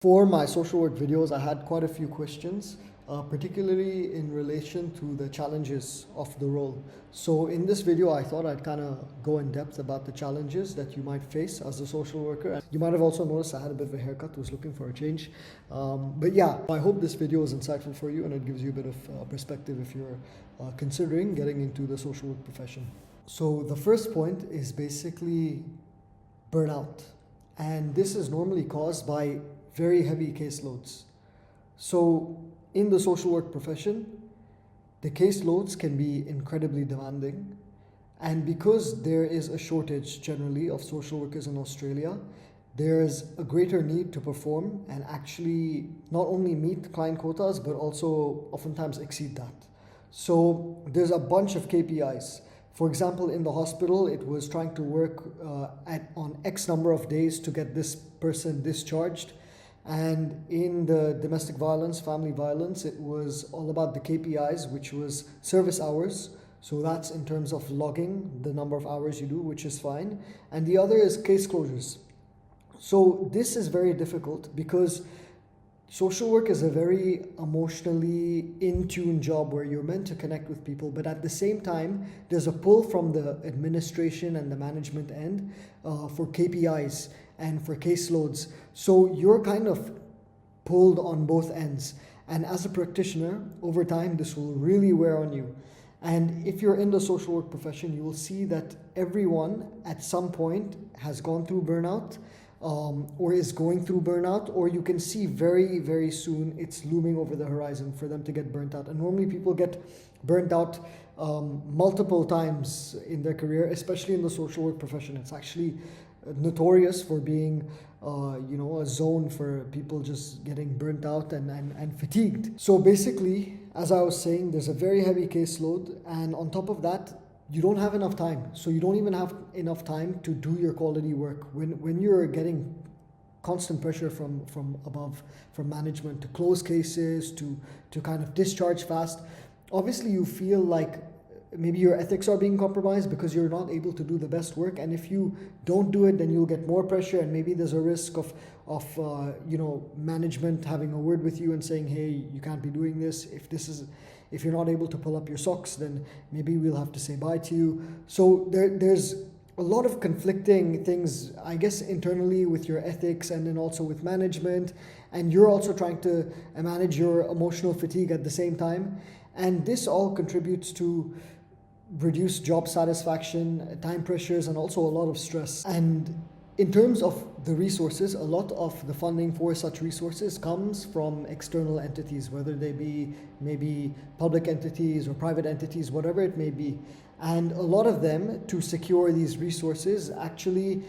For my social work videos, I had quite a few questions, particularly in relation to the challenges of the role. So in this video, I thought I'd kind of go in depth about the challenges that you might face as a social worker. And you might have also noticed I had a bit of a haircut, was looking for a change. But yeah, I hope this video is insightful for you and it gives you a bit of perspective if you're considering getting into the social work profession. So the first point is basically burnout. And this is normally caused by very heavy caseloads. So in the social work profession, the caseloads can be incredibly demanding. And because there is a shortage generally of social workers in Australia, there's a greater need to perform and actually not only meet client quotas, but also oftentimes exceed that. So there's a bunch of KPIs. For example, in the hospital, it was trying to work on X number of days to get this person discharged. And in the domestic violence, family violence, it was all about the KPIs, which was service hours. So that's in terms of logging the number of hours you do, which is fine. And the other is case closures. So this is very difficult because social work is a very emotionally in tune job where you're meant to connect with people, but at the same time, there's a pull from the administration and the management end for KPIs and for caseloads. So you're kind of pulled on both ends. And as a practitioner, over time, this will really wear on you. And if you're in the social work profession, you will see that everyone at some point has gone through burnout. Or is going through burnout, or you can see very, very soon it's looming over the horizon for them to get burnt out. And normally people get burnt out multiple times in their career, especially in the social work profession. It's actually notorious for being a zone for people just getting burnt out and fatigued. So basically, as I was saying, there's a very heavy caseload, and on top of that, you don't have enough time. So you don't even have enough time to do your quality work. When you're getting constant pressure from above, from management to close cases, to kind of discharge fast, obviously you feel like maybe your ethics are being compromised because you're not able to do the best work. And if you don't do it, then you'll get more pressure, and maybe there's a risk of management having a word with you and saying, hey, you can't be doing this. If you're not able to pull up your socks, then maybe we'll have to say bye to you. So there's a lot of conflicting things, I guess, internally with your ethics and then also with management. And you're also trying to manage your emotional fatigue at the same time. And this all contributes to reduced job satisfaction, time pressures, and also a lot of stress. And in terms of the resources, a lot of the funding for such resources comes from external entities, whether they be maybe public entities or private entities, whatever it may be. And a lot of them, to secure these resources, actually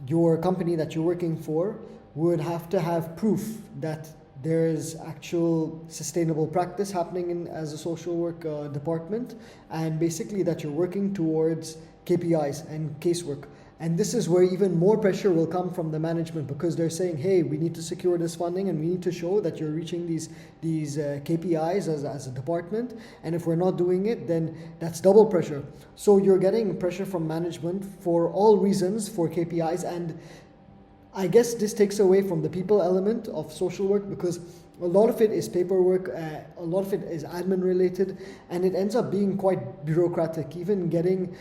your company that you're working for would have to have proof that there is actual sustainable practice happening as a social work department, and basically that you're working towards KPIs and casework. And this is where even more pressure will come from the management, because they're saying, hey, we need to secure this funding and we need to show that you're reaching these KPIs as a department. And if we're not doing it, then that's double pressure. So you're getting pressure from management for all reasons for KPIs. And I guess this takes away from the people element of social work, because a lot of it is paperwork, a lot of it is admin related, and it ends up being quite bureaucratic. Even getting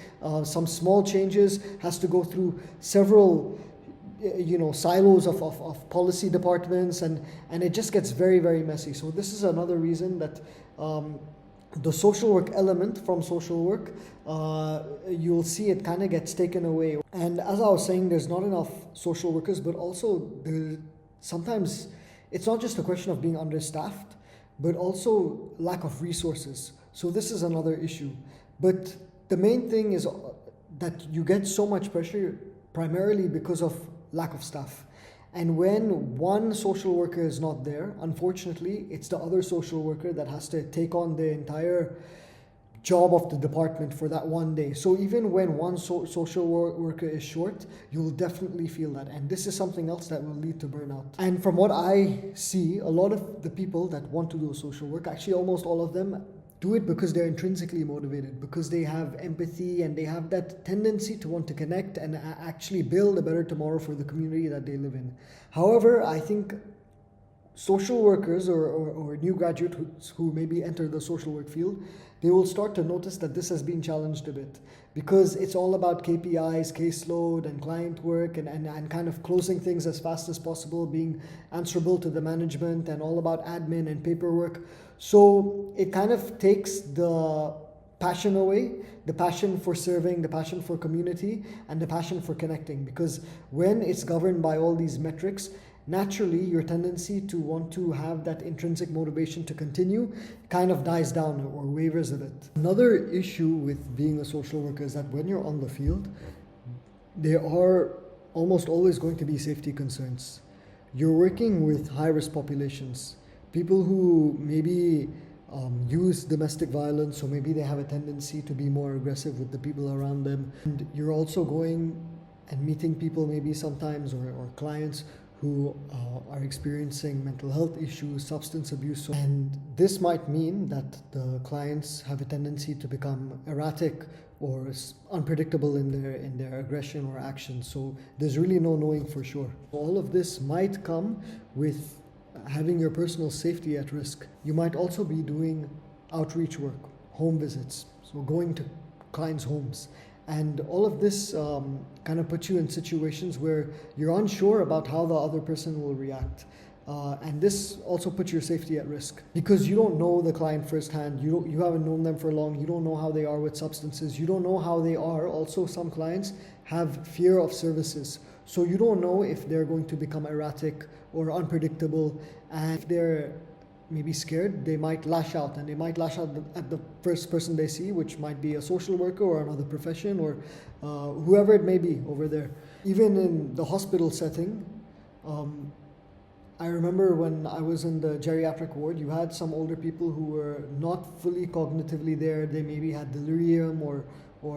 some small changes has to go through several silos of policy departments, and it just gets very, very messy. So this is another reason that the social work element from social work, you'll see it kind of gets taken away. And as I was saying, there's not enough social workers, but also sometimes it's not just a question of being understaffed, but also lack of resources. So this is another issue. But the main thing is that you get so much pressure primarily because of lack of staff. And when one social worker is not there, unfortunately, it's the other social worker that has to take on the entire job of the department for that one day. So even when one social worker is short, you'll definitely feel that. And this is something else that will lead to burnout. And from what I see, a lot of the people that want to do social work, actually almost all of them, do it because they're intrinsically motivated, because they have empathy and they have that tendency to want to connect and actually build a better tomorrow for the community that they live in. However, I think social workers or new graduates who maybe enter the social work field, they will start to notice that this has been challenged a bit, because it's all about KPIs, caseload, and client work, and kind of closing things as fast as possible, being answerable to the management, and all about admin and paperwork. So it kind of takes the passion away, the passion for serving, the passion for community, and the passion for connecting. Because when it's governed by all these metrics, naturally your tendency to want to have that intrinsic motivation to continue kind of dies down or wavers a bit. Another issue with being a social worker is that when you're on the field, there are almost always going to be safety concerns. You're working with high-risk populations, people who maybe use domestic violence, or maybe they have a tendency to be more aggressive with the people around them. And you're also going and meeting people maybe sometimes, or clients who are experiencing mental health issues, substance abuse. And this might mean that the clients have a tendency to become erratic or unpredictable in their aggression or actions. So there's really no knowing for sure. All of this might come with having your personal safety at risk. You might also be doing outreach work, home visits, so going to clients' homes. And all of this kind of puts you in situations where you're unsure about how the other person will react. And this also puts your safety at risk, because you don't know the client firsthand. You haven't known them for long. You don't know how they are with substances. You don't know how they are. Also, some clients have fear of services. So you don't know if they're going to become erratic or unpredictable. And if they're maybe scared, they might lash out, and they might lash out at the first person they see, which might be a social worker or another profession, or whoever it may be over there. Even in the hospital setting, I remember when I was in the geriatric ward, you had some older people who were not fully cognitively there. They maybe had delirium or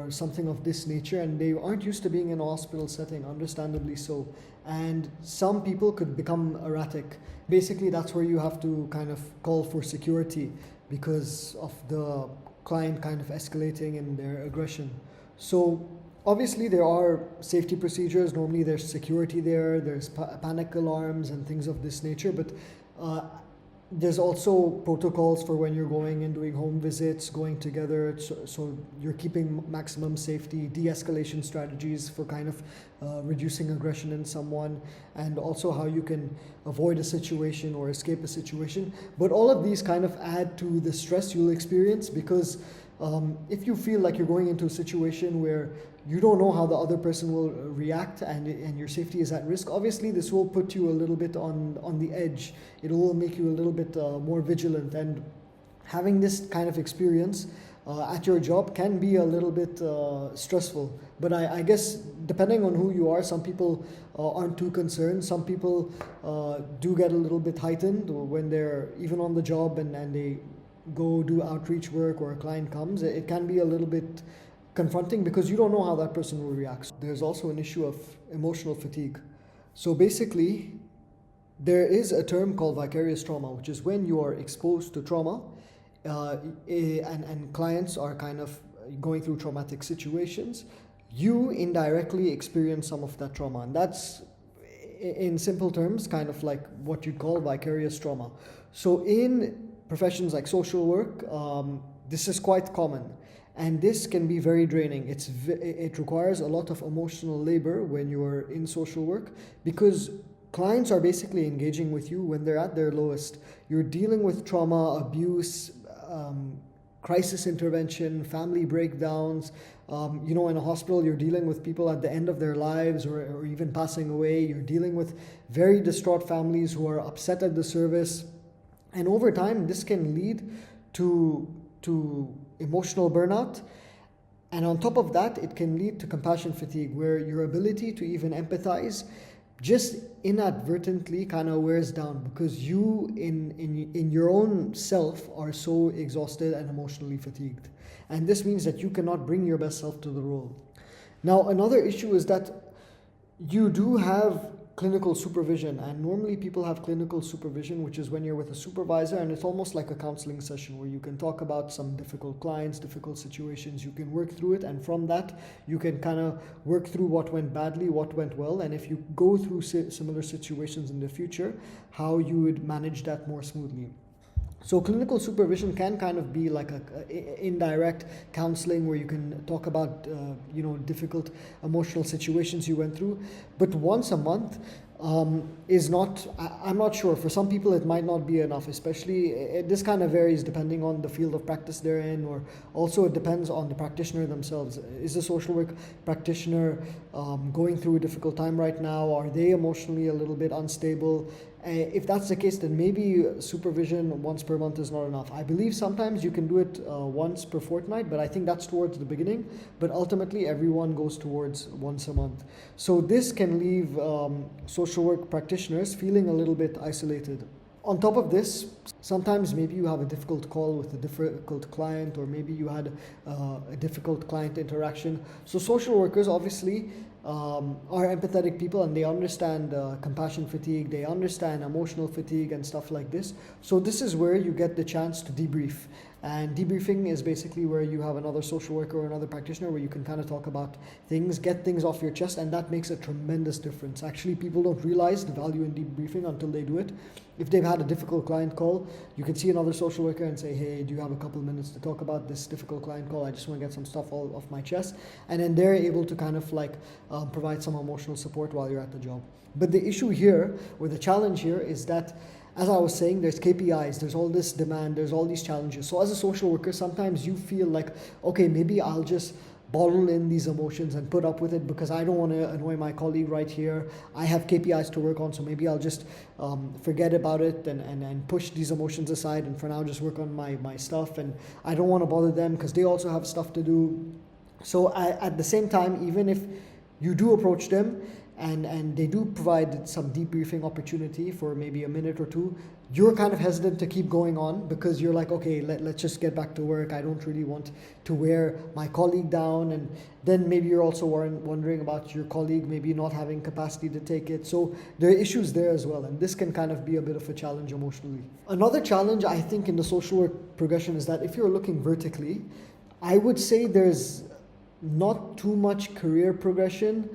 something of this nature, and they aren't used to being in a hospital setting, understandably so. And some people could become erratic. Basically, that's where you have to kind of call for security because of the client kind of escalating in their aggression. So obviously there are safety procedures. Normally there's security there, there's panic alarms and things of this nature, but there's also protocols for when you're going and doing home visits, going together, so you're keeping maximum safety, de-escalation strategies for kind of reducing aggression in someone, and also how you can avoid a situation or escape a situation. But all of these kind of add to the stress you'll experience, because if you feel like you're going into a situation where you don't know how the other person will react, and your safety is at risk, obviously this will put you a little bit on the edge. It will make you a little bit more vigilant, and having this kind of experience at your job can be a little bit stressful. But I guess depending on who you are, some people aren't too concerned. Some people do get a little bit heightened when they're even on the job and they go do outreach work, or a client comes. It can be a little bit confronting because you don't know how that person will react. There's also an issue of emotional fatigue. So basically, there is a term called vicarious trauma, which is when you are exposed to trauma and clients are kind of going through traumatic situations, you indirectly experience some of that trauma. And that's, in simple terms, kind of like what you'd call vicarious trauma. So in professions like social work, this is quite common. And this can be very draining. It requires a lot of emotional labor when you're in social work, because clients are basically engaging with you when they're at their lowest. You're dealing with trauma, abuse, crisis intervention, family breakdowns. In a hospital, you're dealing with people at the end of their lives or even passing away. You're dealing with very distraught families who are upset at the service. And over time, this can lead to emotional burnout. And on top of that, it can lead to compassion fatigue, where your ability to even empathize just inadvertently kind of wears down, because you in your own self are so exhausted and emotionally fatigued. And this means that you cannot bring your best self to the role. Now, another issue is that you do have clinical supervision. And normally people have clinical supervision, which is when you're with a supervisor, and it's almost like a counseling session where you can talk about some difficult clients, difficult situations, you can work through it, and from that you can kind of work through what went badly, what went well, and if you go through similar situations in the future, how you would manage that more smoothly. So clinical supervision can kind of be like a indirect counseling where you can talk about difficult emotional situations you went through, but once a month is not, I'm not sure, for some people it might not be enough, especially this kind of varies depending on the field of practice they're in, or also it depends on the practitioner themselves. Is the social work practitioner going through a difficult time right now? Are they emotionally a little bit unstable? If that's the case, then maybe supervision once per month is not enough. I believe sometimes you can do it once per fortnight, but I think that's towards the beginning. But ultimately, everyone goes towards once a month. So this can leave social work practitioners feeling a little bit isolated. On top of this, sometimes maybe you have a difficult call with a difficult client, or maybe you had a difficult client interaction. So social workers obviously are empathetic people, and they understand compassion fatigue, they understand emotional fatigue and stuff like this. So this is where you get the chance to debrief. And debriefing is basically where you have another social worker or another practitioner where you can kind of talk about things, get things off your chest, and that makes a tremendous difference. Actually, people don't realize the value in debriefing until they do it. If they've had a difficult client call, you can see another social worker and say, hey, do you have a couple of minutes to talk about this difficult client call? I just want to get some stuff all off my chest. And then they're able to kind of like provide some emotional support while you're at the job. But the issue here, or the challenge here, is that, as I was saying, there's KPIs, there's all this demand, there's all these challenges. So as a social worker, sometimes you feel like, okay, maybe I'll just bottle in these emotions and put up with it because I don't want to annoy my colleague right here. I have KPIs to work on, so maybe I'll just forget about it and push these emotions aside, and for now just work on my stuff. And I don't want to bother them because they also have stuff to do. So at the same time, even if you do approach them, and they do provide some debriefing opportunity for maybe a minute or two, you're kind of hesitant to keep going on because you're like, okay, let's just get back to work. I don't really want to wear my colleague down. And then maybe you're also wondering about your colleague maybe not having capacity to take it. So there are issues there as well, and this can kind of be a bit of a challenge emotionally. Another challenge, I think, in the social work progression is that if you're looking vertically, I would say there's not too much career progression.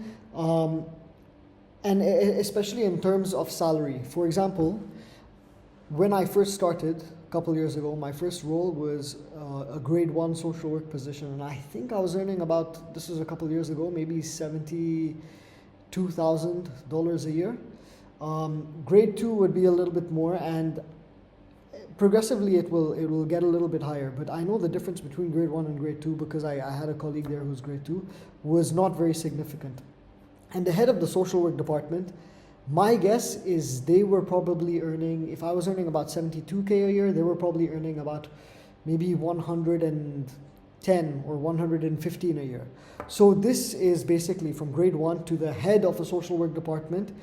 And especially in terms of salary. For example, when I first started a couple years ago, my first role was a grade 1 social work position, and I think I was earning about, this was a couple years ago, maybe $72,000 a year. Grade 2 would be a little bit more, and progressively it will get a little bit higher. But I know the difference between grade 1 and grade 2 because I had a colleague there who's grade 2, was not very significant. And the head of the social work department, my guess is they were probably earning, if I was earning about 72K a year, they were probably earning about maybe 110 or 115 a year. So this is basically from grade 1 to the head of a social work department.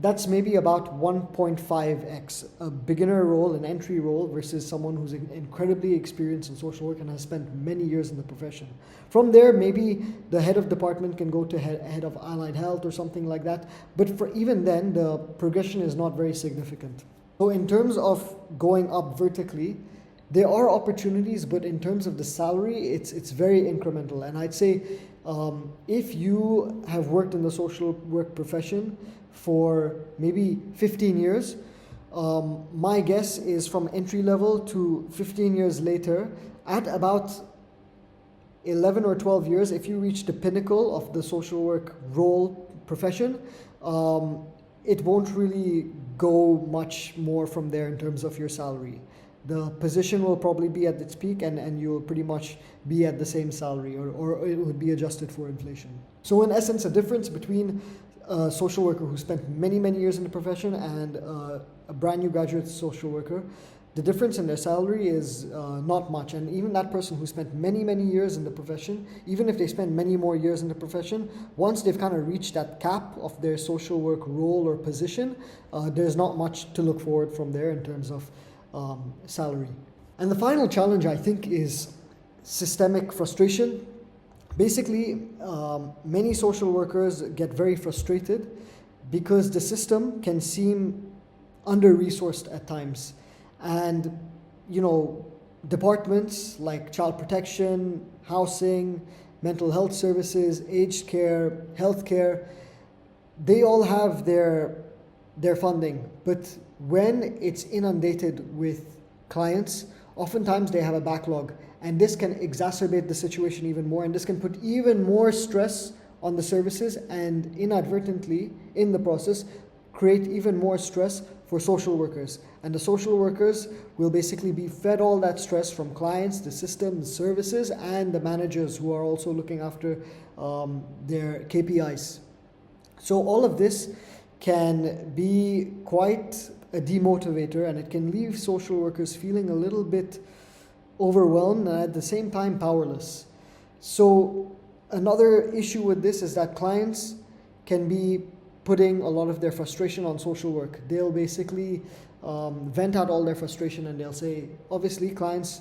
That's maybe about 1.5x a beginner role, an entry role, versus someone who's incredibly experienced in social work and has spent many years in the profession. From there, maybe the head of department can go to head of allied health or something like that. But for even then, the progression is not very significant. So in terms of going up vertically, there are opportunities, but in terms of the salary, it's very incremental. And I'd say if you have worked in the social work profession for maybe 15 years, my guess is from entry level to 15 years later, at about 11 or 12 years, if you reach the pinnacle of the social work role profession, it won't really go much more from there in terms of your salary. The position will probably be at its peak, and you'll pretty much be at the same salary, or it would be adjusted for inflation. So in essence, a difference between a social worker who spent many, many years in the profession and a brand new graduate social worker, the difference in their salary is not much. And even that person who spent many, many years in the profession, even if they spend many more years in the profession, once they've kind of reached that cap of their social work role or position, there's not much to look forward from there in terms of salary. And the final challenge, I think, is systemic frustration. Basically, many social workers get very frustrated because the system can seem under-resourced at times. And, you know, departments like child protection, housing, mental health services, aged care, healthcare, they all have their funding. But when it's inundated with clients, oftentimes they have a backlog, and this can exacerbate the situation even more, and this can put even more stress on the services, and inadvertently in the process create even more stress for social workers. And the social workers will basically be fed all that stress from clients, the system, the services, and the managers who are also looking after their KPIs. So all of this can be quite a demotivator, and it can leave social workers feeling a little bit overwhelmed and at the same time powerless. So another issue with this is that clients can be putting a lot of their frustration on social work. They'll basically vent out all their frustration, and they'll say, obviously clients,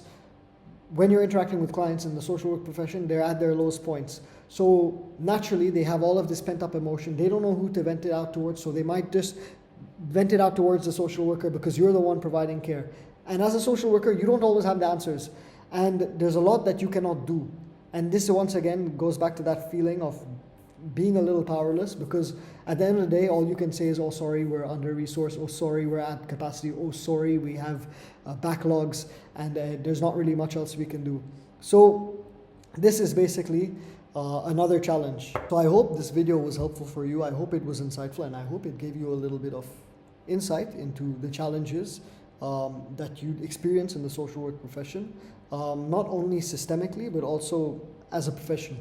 when you're interacting with clients in the social work profession, they're at their lowest points. So naturally they have all of this pent up emotion. They don't know who to vent it out towards, so they might just vent it out towards the social worker because you're the one providing care. And as a social worker, you don't always have the answers, and there's a lot that you cannot do. And this once again goes back to that feeling of being a little powerless, because at the end of the day, all you can say is, oh sorry, we're under-resourced, oh sorry, we're at capacity, oh sorry, we have backlogs, and there's not really much else we can do. So this is basically another challenge. So I hope this video was helpful for you. I hope it was insightful, and I hope it gave you a little bit of insight into the challenges that you experience in the social work profession, not only systemically, but also as a profession.